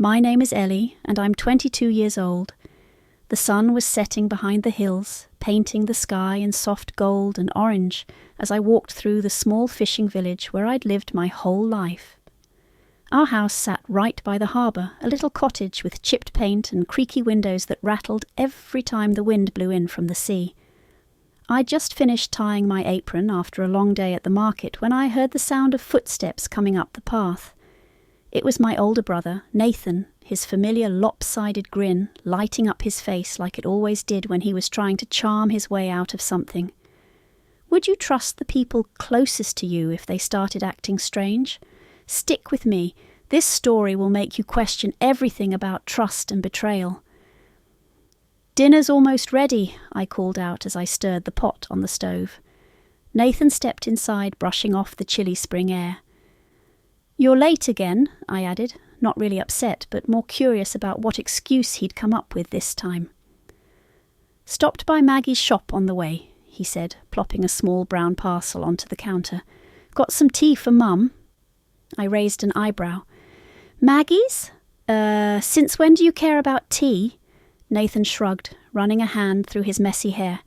My name is Ellie, and I'm 22 years old. The sun was setting behind the hills, painting the sky in soft gold and orange as I walked through the small fishing village where I'd lived my whole life. Our house sat right by the harbour, a little cottage with chipped paint and creaky windows that rattled every time the wind blew in from the sea. I'd just finished tying my apron after a long day at the market when I heard the sound of footsteps coming up the path. It was my older brother, Nathan, his familiar lopsided grin lighting up his face like it always did when he was trying to charm his way out of something. Would you trust the people closest to you if they started acting strange? Stick with me. This story will make you question everything about trust and betrayal. "Dinner's almost ready," I called out as I stirred the pot on the stove. Nathan stepped inside, brushing off the chilly spring air. "You're late again," I added, not really upset, but more curious about what excuse he'd come up with this time. "Stopped by Maggie's shop on the way," he said, plopping a small brown parcel onto the counter. "Got some tea for Mum." I raised an eyebrow. "Maggie's? Since when do you care about tea?" Nathan shrugged, running a hand through his messy hair.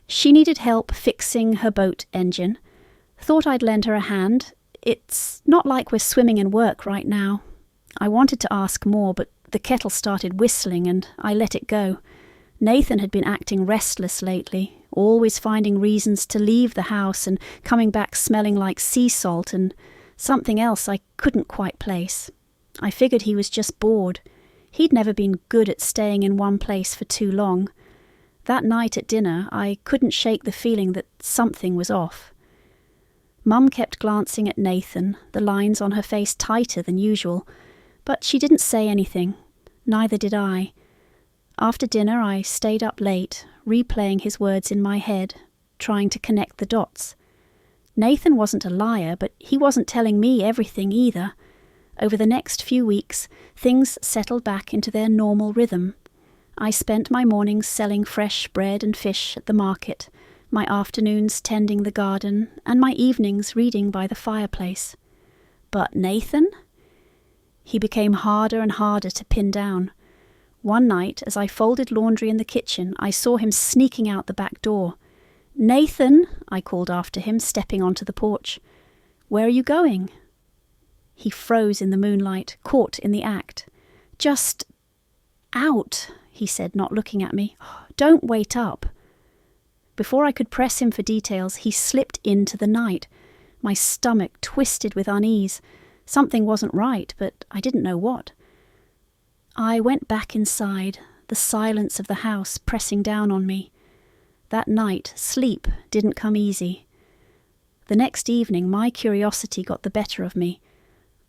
"She needed help fixing her boat engine. Thought I'd lend her a hand. It's not like we're swimming in work right now." I wanted to ask more, but the kettle started whistling and I let it go. Nathan had been acting restless lately, always finding reasons to leave the house and coming back smelling like sea salt and something else I couldn't quite place. I figured he was just bored. He'd never been good at staying in one place for too long. That night at dinner, I couldn't shake the feeling that something was off. Mum kept glancing at Nathan, the lines on her face tighter than usual, but she didn't say anything. Neither did I. After dinner, I stayed up late, replaying his words in my head, trying to connect the dots. Nathan wasn't a liar, but he wasn't telling me everything either. Over the next few weeks, things settled back into their normal rhythm. I spent my mornings selling fresh bread and fish at the market, my afternoons tending the garden, and my evenings reading by the fireplace. But Nathan? He became harder and harder to pin down. One night, as I folded laundry in the kitchen, I saw him sneaking out the back door. "Nathan," I called after him, stepping onto the porch. "Where are you going?" He froze in the moonlight, caught in the act. "Just out," he said, not looking at me. "Don't wait up." Before I could press him for details, he slipped into the night. My stomach twisted with unease. Something wasn't right, but I didn't know what. I went back inside, the silence of the house pressing down on me. That night, sleep didn't come easy. The next evening, my curiosity got the better of me.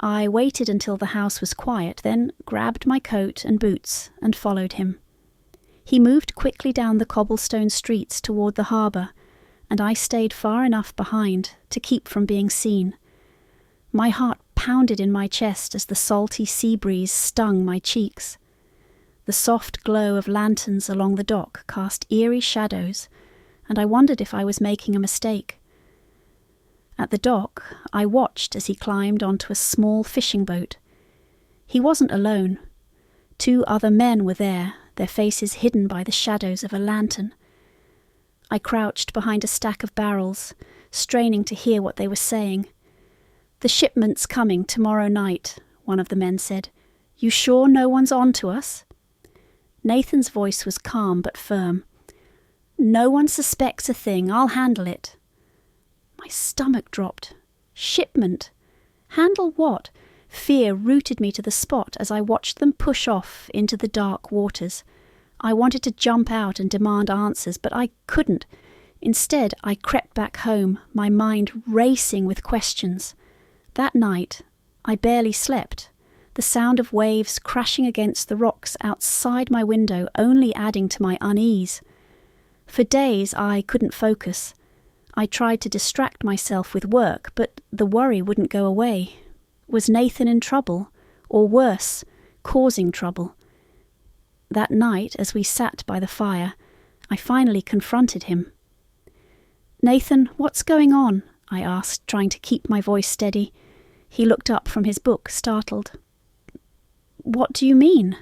I waited until the house was quiet, then grabbed my coat and boots and followed him. He moved quickly down the cobblestone streets toward the harbour, and I stayed far enough behind to keep from being seen. My heart pounded in my chest as the salty sea breeze stung my cheeks. The soft glow of lanterns along the dock cast eerie shadows, and I wondered if I was making a mistake. At the dock, I watched as he climbed onto a small fishing boat. He wasn't alone. 2 other men were there, their faces hidden by the shadows of a lantern. I crouched behind a stack of barrels, straining to hear what they were saying. "The shipment's coming tomorrow night," one of the men said. "You sure no one's on to us?" Nathan's voice was calm but firm. "No one suspects a thing. I'll handle it." My stomach dropped. Shipment? Handle what? Fear rooted me to the spot as I watched them push off into the dark waters. I wanted to jump out and demand answers, but I couldn't. Instead, I crept back home, my mind racing with questions. That night, I barely slept, the sound of waves crashing against the rocks outside my window only adding to my unease. For days, I couldn't focus. I tried to distract myself with work, but the worry wouldn't go away. Was Nathan in trouble? Or worse, causing trouble? That night, as we sat by the fire, I finally confronted him. "Nathan, what's going on?" I asked, trying to keep my voice steady. He looked up from his book, startled. What do you mean?"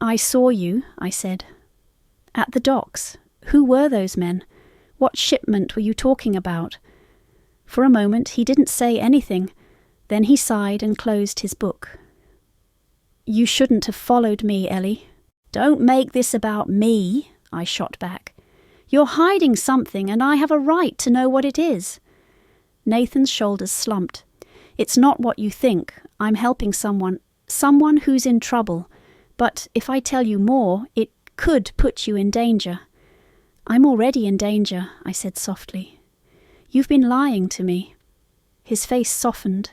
"I saw you," I said. "At the docks. Who were those men? What shipment were you talking about?" For a moment he didn't say anything. Then he sighed and closed his book. "You shouldn't have followed me, Ellie." "Don't make this about me," I shot back. "You're hiding something, and I have a right to know what it is." Nathan's shoulders slumped. "It's not what you think. I'm helping someone who's in trouble. But if I tell you more, it could put you in danger." "I'm already in danger," I said softly. "You've been lying to me." His face softened,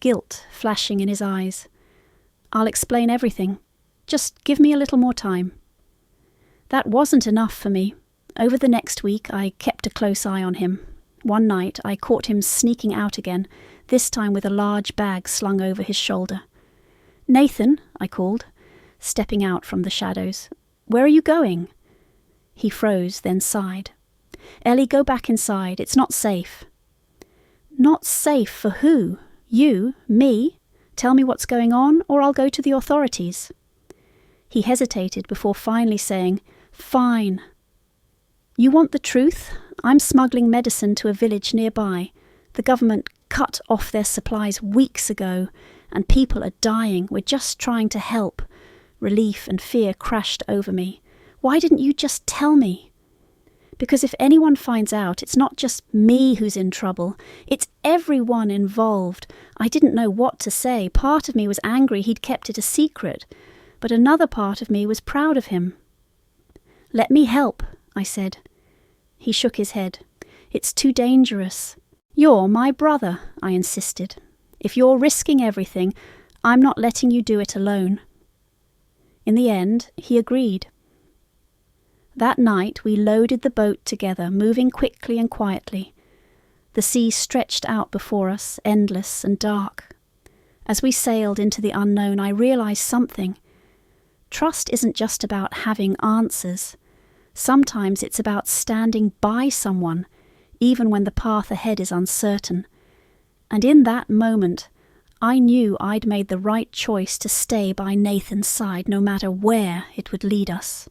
guilt flashing in his eyes. "I'll explain everything. Just give me a little more time." That wasn't enough for me. Over the next week, I kept a close eye on him. One night, I caught him sneaking out again, this time with a large bag slung over his shoulder. "Nathan," I called, stepping out from the shadows. "Where are you going?" He froze, then sighed. "Ellie, go back inside. It's not safe." "Not safe for who? You? Me? Tell me what's going on, or I'll go to the authorities." He hesitated before finally saying, "Fine." "You want the truth? I'm smuggling medicine to a village nearby. The government cut off their supplies weeks ago, and people are dying. We're just trying to help." Relief and fear crashed over me. "Why didn't you just tell me?" "Because if anyone finds out, it's not just me who's in trouble. It's everyone involved." I didn't know what to say. Part of me was angry he'd kept it a secret, but another part of me was proud of him. "Let me help," I said. He shook his head. "It's too dangerous." "You're my brother," I insisted. "If you're risking everything, I'm not letting you do it alone." In the end, he agreed. That night we loaded the boat together, moving quickly and quietly. The sea stretched out before us, endless and dark. As we sailed into the unknown, I realized something. Trust isn't just about having answers. Sometimes it's about standing by someone, even when the path ahead is uncertain. And in that moment, I knew I'd made the right choice to stay by Nathan's side, no matter where it would lead us.